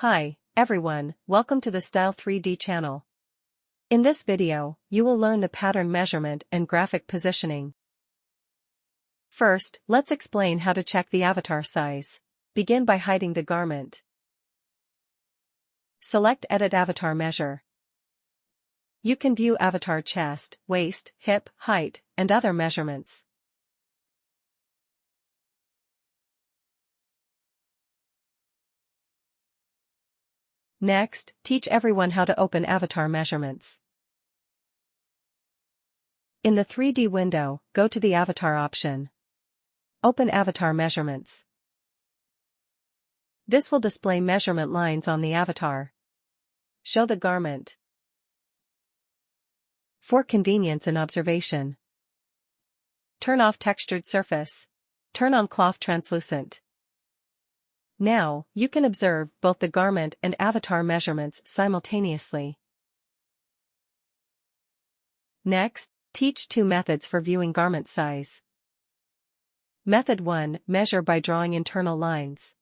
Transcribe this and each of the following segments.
Hi, everyone, welcome to the Style3D channel. In this video, you will learn the pattern measurement and graphic positioning. First, let's explain how to check the avatar size. Begin by hiding the garment. Select Edit Avatar Measure. You can view avatar chest, waist, hip, height, and other measurements. Next, teach everyone how to open avatar measurements. In the 3D window, go to the Avatar option. Open Avatar Measurements. This will display measurement lines on the avatar. Show the garment. For convenience and observation, turn off Textured Surface. Turn on Cloth Translucent. Now, you can observe both the garment and avatar measurements simultaneously. Next, teach two methods for viewing garment size. Method 1. Measure by drawing internal lines.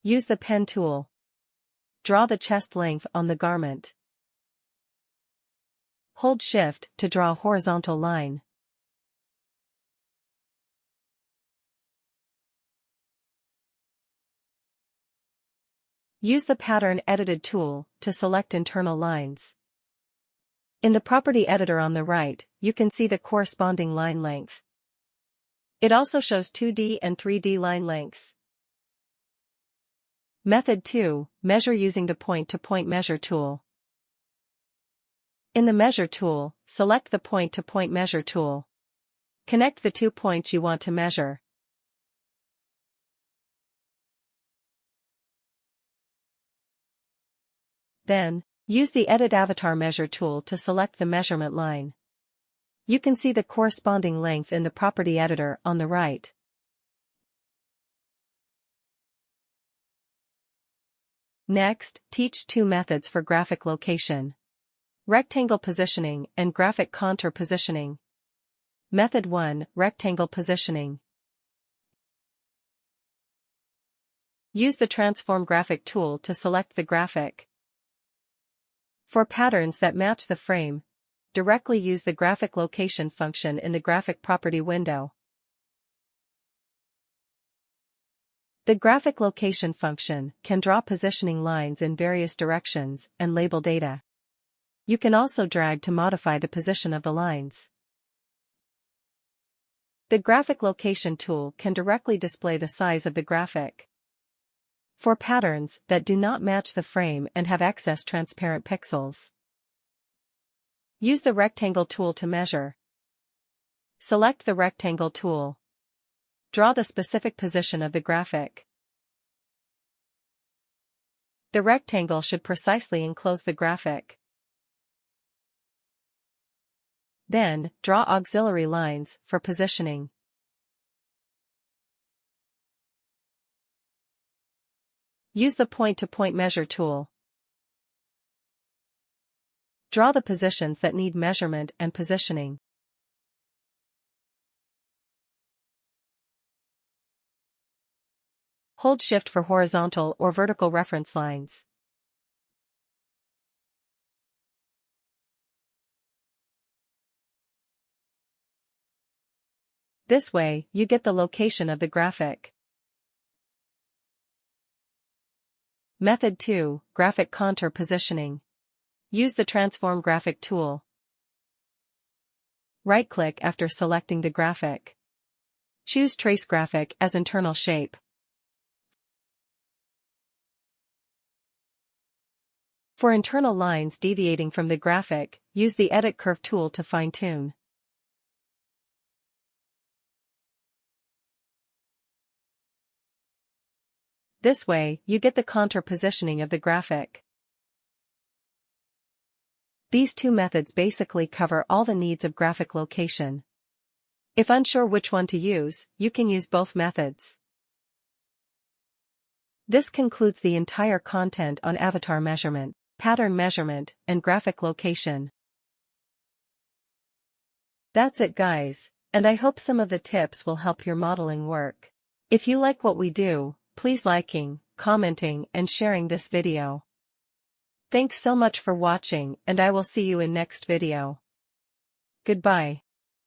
Use the pen tool. Draw the chest length on the garment. Hold Shift to draw a horizontal line. Use the Pattern Edited tool to select internal lines. In the property editor on the right, you can see the corresponding line length. It also shows 2D and 3D line lengths. Method 2. Measure using the Point-to-Point Measure tool. In the Measure tool, select the Point-to-Point Measure tool. Connect the 2 points you want to measure. Then, use the Edit Avatar Measure tool to select the measurement line. You can see the corresponding length in the property editor on the right. Next, teach two methods for graphic location. Rectangle positioning and graphic contour positioning. Method 1. Rectangle positioning. Use the Transform Graphic tool to select the graphic. For patterns that match the frame, directly use the Graphic Location function in the Graphic Property window. The Graphic Location function can draw positioning lines in various directions and label data. You can also drag to modify the position of the lines. The Graphic Location tool can directly display the size of the graphic. For patterns that do not match the frame and have excess transparent pixels, use the Rectangle tool to measure. Select the Rectangle tool. Draw the specific position of the graphic. The rectangle should precisely enclose the graphic. Then, draw auxiliary lines for positioning. Use the Point-to-Point Measure tool. Draw the positions that need measurement and positioning. Hold Shift for horizontal or vertical reference lines. This way, you get the location of the graphic. Method 2. Graphic Contour Positioning. Use the Transform Graphic tool. Right-click after selecting the graphic. Choose Trace Graphic as internal shape. For internal lines deviating from the graphic, use the Edit Curve tool to fine-tune. This way, you get the contour positioning of the graphic. These two methods basically cover all the needs of graphic location. If unsure which one to use, you can use both methods. This concludes the entire content on avatar measurement, pattern measurement, and graphic location. That's it, guys, and I hope some of the tips will help your modeling work. If you like what we do, please liking, commenting and sharing this video. Thanks so much for watching, and I will see you in next video. Goodbye.